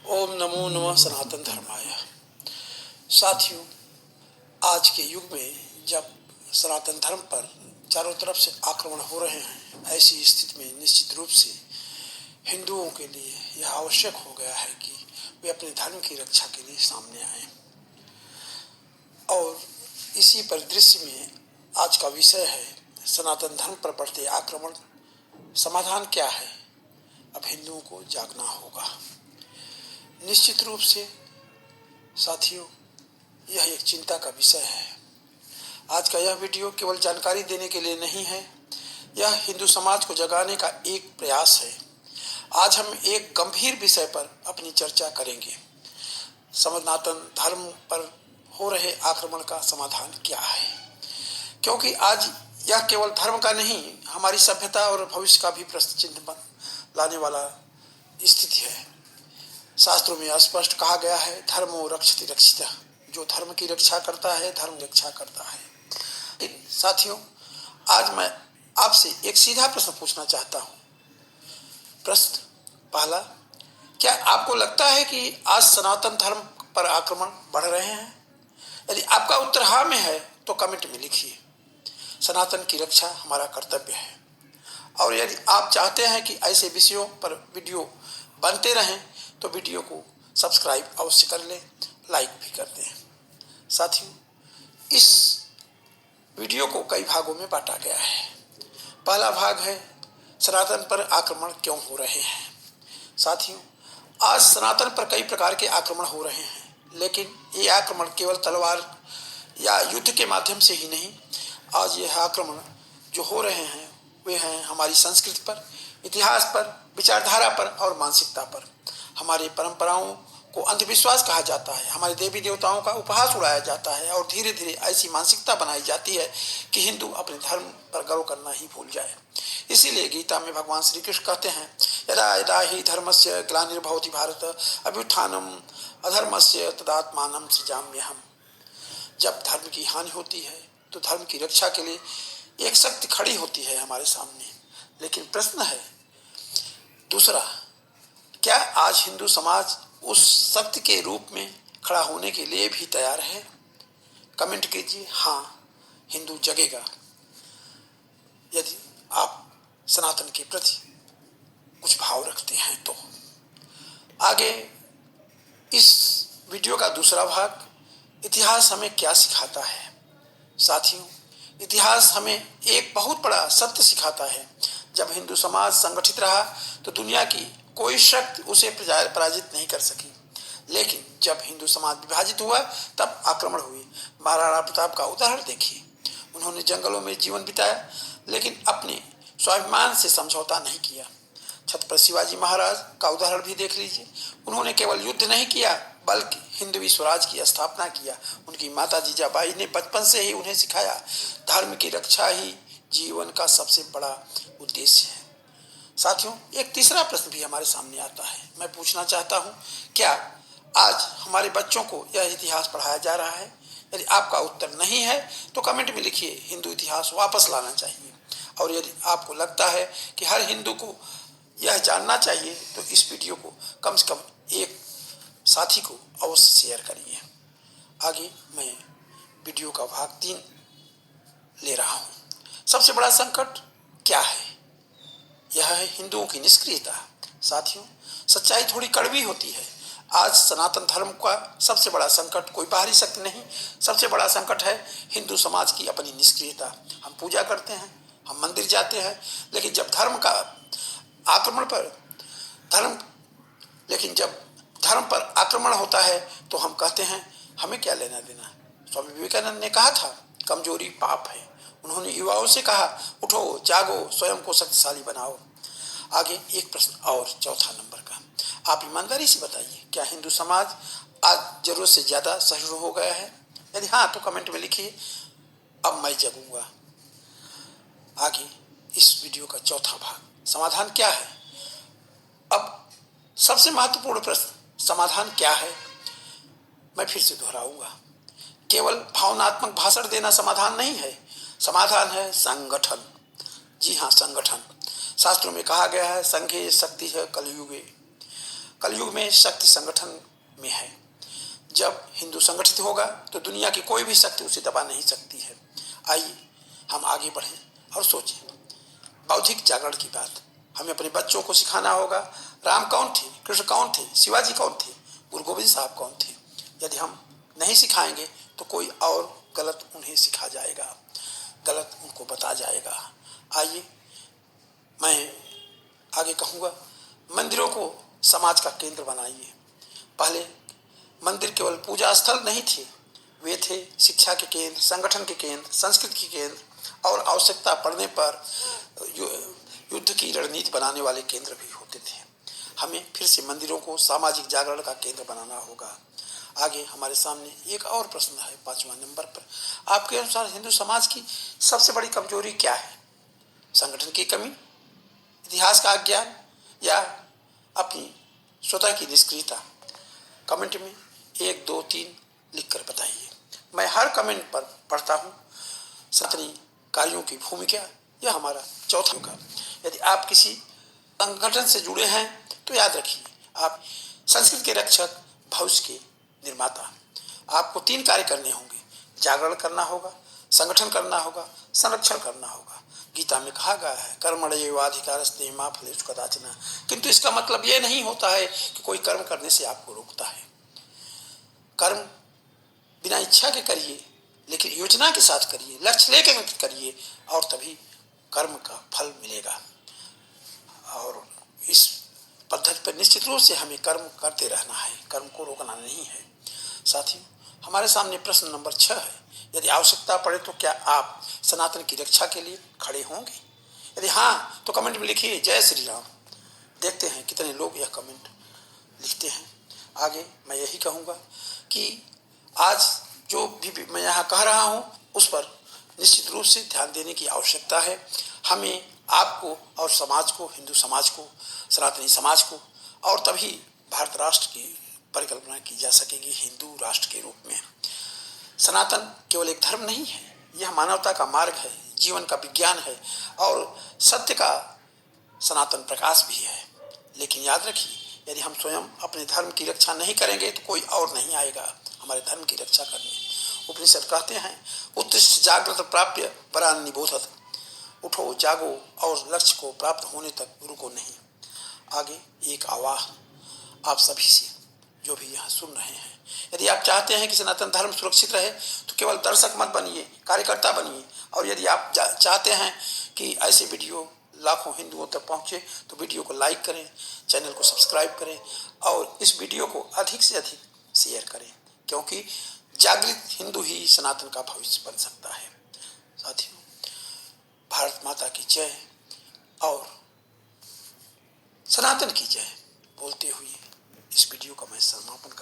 ओम नमो नमः सनातन धर्माय। साथियों, आज के युग में जब सनातन धर्म पर चारों तरफ से आक्रमण हो रहे हैं, ऐसी स्थिति में निश्चित रूप से हिंदुओं के लिए यह आवश्यक हो गया है कि वे अपने धर्म की रक्षा के लिए सामने आएं। और इसी परिदृश्य में आज का विषय है सनातन धर्म पर बढ़ते आक्रमण, समाधान क्या है। अब हिंदुओं को जागना होगा। निश्चित रूप से साथियों, यह एक चिंता का विषय है। आज का यह वीडियो केवल जानकारी देने के लिए नहीं है, यह हिंदू समाज को जगाने का एक प्रयास है। आज हम एक गंभीर विषय पर अपनी चर्चा करेंगे। सनातन धर्म पर हो रहे आक्रमण का समाधान क्या है, क्योंकि आज यह केवल धर्म का नहीं, हमारी सभ्यता और भविष्य का भी प्रश्न चिन्ह लाने वाला स्थिति है। शास्त्रों में स्पष्ट कहा गया है, धर्मो रक्षति रक्षितः। जो धर्म की रक्षा करता है, धर्म रक्षा करता है। साथियों, आज मैं आपसे एक सीधा प्रश्न पूछना चाहता हूँ। प्रश्न पहला, क्या आपको लगता है कि आज सनातन धर्म पर आक्रमण बढ़ रहे हैं? यदि आपका उत्तर हाँ में है तो कमेंट में लिखिए। सनातन की रक्षा हमारा कर्तव्य है। और यदि आप चाहते हैं कि ऐसे विषयों पर वीडियो बनते रहें तो वीडियो को सब्सक्राइब अवश्य कर लें, लाइक भी कर दें। साथियों, इस वीडियो को कई भागों में बांटा गया है। पहला भाग है सनातन पर आक्रमण क्यों हो रहे हैं। साथियों, आज सनातन पर कई प्रकार के आक्रमण हो रहे हैं, लेकिन ये आक्रमण केवल तलवार या युद्ध के माध्यम से ही नहीं। आज यह आक्रमण जो हो रहे हैं वे हैं हमारी संस्कृति पर, इतिहास पर, विचारधारा पर और मानसिकता पर। हमारी परंपराओं को अंधविश्वास कहा जाता है, हमारे देवी देवताओं का उपहास उड़ाया जाता है और धीरे धीरे ऐसी मानसिकता बनाई जाती है कि हिंदू अपने धर्म पर गर्व करना ही भूल जाए। इसीलिए गीता में भगवान श्री कृष्ण कहते हैं, यदा यदा हि धर्मस्य ग्लानिर्भवति भारत अभ्युत्थानम अधर्मस्य तदात्मानं सृजाम्यहम्। जब धर्म की हानि होती है तो धर्म की रक्षा के लिए एक शक्ति खड़ी होती है हमारे सामने। लेकिन प्रश्न है दूसरा, क्या आज हिंदू समाज उस शक्ति के रूप में खड़ा होने के लिए भी तैयार है? कमेंट कीजिए, हाँ, हिंदू जगेगा यदि आप सनातन के प्रति कुछ भाव रखते हैं तो। आगे इस वीडियो का दूसरा भाग, इतिहास हमें क्या सिखाता है। साथियों, इतिहास हमें एक बहुत बड़ा सत्य सिखाता है। जब हिंदू समाज संगठित रहा तो दुनिया की कोई शक्ति उसे पराजित नहीं कर सकी। लेकिन जब हिंदू समाज विभाजित हुआ तब आक्रमण हुए। महाराणा प्रताप का उदाहरण देखिए। उन्होंने जंगलों में जीवन बिताया लेकिन अपने स्वाभिमान से समझौता नहीं किया। छत्रपति शिवाजी महाराज का उदाहरण भी देख लीजिए। उन्होंने केवल युद्ध नहीं किया बल्कि हिंदवी स्वराज की स्थापना किया। उनकी माता जीजाबाई ने बचपन से ही उन्हें सिखाया, धर्म की रक्षा ही जीवन का सबसे बड़ा उद्देश्य है। साथियों, एक तीसरा प्रश्न भी हमारे सामने आता है। मैं पूछना चाहता हूँ, क्या आज हमारे बच्चों को यह इतिहास पढ़ाया जा रहा है? यदि आपका उत्तर नहीं है तो कमेंट में लिखिए, हिंदू इतिहास वापस लाना चाहिए। और यदि आपको लगता है कि हर हिंदू को यह जानना चाहिए तो इस वीडियो को कम से कम एक साथी को अवश्य शेयर करिए। आगे मैं वीडियो का भाग 3 ले रहा हूँ। सबसे बड़ा संकट क्या है? यह है हिंदुओं की निष्क्रियता। साथियों, सच्चाई थोड़ी कड़वी होती है। आज सनातन धर्म का सबसे बड़ा संकट कोई बाहरी शक्ति नहीं, सबसे बड़ा संकट है हिंदू समाज की अपनी निष्क्रियता। हम पूजा करते हैं, हम मंदिर जाते हैं, लेकिन जब धर्म पर आक्रमण होता है तो हम कहते हैं हमें क्या लेना देना। स्वामी विवेकानंद ने कहा था, कमजोरी पाप है। उन्होंने युवाओं से कहा, उठो, जागो, स्वयं को शक्तिशाली बनाओ। आगे एक प्रश्न और, चौथा नंबर का, आप ईमानदारी से बताइए, क्या हिंदू समाज आज जरूरत से ज्यादा सहिष्णु हो गया है? यदि हाँ तो कमेंट में लिखिए, अब मैं जगूंगा। आगे इस वीडियो का चौथा भाग, समाधान क्या है? अब सबसे महत्वपूर्ण प्रश्न, समाधान क्या है? मैं फिर से दोहराऊंगा, केवल भावनात्मक भाषण देना समाधान नहीं है। समाधान है संगठन। जी हाँ, संगठन। शास्त्रों में कहा गया है, संघे शक्ति है कलयुगे। कलयुग में शक्ति संगठन में है। जब हिंदू संगठित होगा तो दुनिया की कोई भी शक्ति उसे दबा नहीं सकती है। आइए हम आगे बढ़ें और सोचें। बौद्धिक जागरण की बात हमें अपने बच्चों को सिखाना होगा। राम कौन थे, कृष्ण कौन थे, शिवाजी कौन थे, गुरु गोविंद साहब कौन थे। यदि हम नहीं सिखाएंगे तो कोई और गलत उन्हें सिखा जाएगा, गलत उनको बता जाएगा। आइए मैं आगे कहूँगा, मंदिरों को समाज का केंद्र बनाइए। पहले मंदिर केवल पूजा स्थल नहीं थे, वे थे शिक्षा के केंद्र, संगठन के केंद्र, संस्कृति के केंद्र और आवश्यकता पड़ने पर युद्ध की रणनीति बनाने वाले केंद्र भी होते थे। हमें फिर से मंदिरों को सामाजिक जागरण का केंद्र बनाना होगा। आगे हमारे सामने एक और प्रश्न है 5वां नंबर पर। आपके अनुसार हिंदू समाज की सबसे बड़ी कमजोरी क्या है? संगठन की कमी, इतिहास का अज्ञान या अपनी स्वतः की निष्क्रियता? कमेंट में 1, 2, 3 लिखकर बताइए। मैं हर कमेंट पर पढ़ता हूँ। सनातनी कार्यों की भूमिका यह हमारा चौथा होगा। यदि आप किसी संगठन से जुड़े हैं तो याद रखिए, आप संस्कृति के रक्षक, भविष्य के निर्माता। आपको 3 कार्य करने होंगे। जागरण करना होगा, संगठन करना होगा, संरक्षण करना होगा। गीता में कहा गया है कर्मण्येवाधिकारस्ते मा फलेषु कदाचन। किंतु इसका मतलब यह नहीं होता है कि कोई कर्म करने से आपको रोकता है। कर्म बिना इच्छा के करिए, लेकिन योजना के साथ करिए, लक्ष्य लेकर करिए और तभी कर्म का फल मिलेगा। और इस पद्धति पर निश्चित रूप से हमें कर्म करते रहना है, कर्म को रोकना नहीं है। साथियों, हमारे सामने प्रश्न नंबर 6 है। यदि आवश्यकता पड़े तो क्या आप सनातन की रक्षा के लिए खड़े होंगे? यदि हाँ तो कमेंट में लिखिए जय श्री राम। देखते हैं कितने लोग यह कमेंट लिखते हैं। आगे मैं यही कहूँगा कि आज जो भी मैं यहाँ कह रहा हूँ उस पर निश्चित रूप से ध्यान देने की आवश्यकता है। हमें आपको और समाज को, हिंदू समाज को, सनातनी समाज को, और तभी भारत राष्ट्र की परिकल्पना की जा सकेगी हिंदू राष्ट्र के रूप में। सनातन केवल एक धर्म नहीं है, यह मानवता का मार्ग है, जीवन का विज्ञान है और सत्य का सनातन प्रकाश भी है। लेकिन याद रखिए, यदि हम स्वयं अपने धर्म की रक्षा नहीं करेंगे तो कोई और नहीं आएगा हमारे धर्म की रक्षा करने। उपनिषद कहते हैं उत्तिष्ठ जागृत प्राप्य परान् निबोधत। उठो, जागो और लक्ष्य को प्राप्त होने तक रुको नहीं। आगे एक आवाहन आप सभी से जो भी यहाँ सुन रहे हैं, यदि आप चाहते हैं कि सनातन धर्म सुरक्षित रहे तो केवल दर्शक मत बनिए, कार्यकर्ता बनिए। और यदि आप चाहते हैं कि ऐसे वीडियो लाखों हिंदुओं तक पहुँचे तो वीडियो को लाइक करें, चैनल को सब्सक्राइब करें और इस वीडियो को अधिक से अधिक शेयर करें, क्योंकि जागृत हिंदू ही सनातन का भविष्य बन सकता है। साथियों, भारत माता की जय और सनातन की जय बोलते हुए इस वीडियो का मैं समापन कर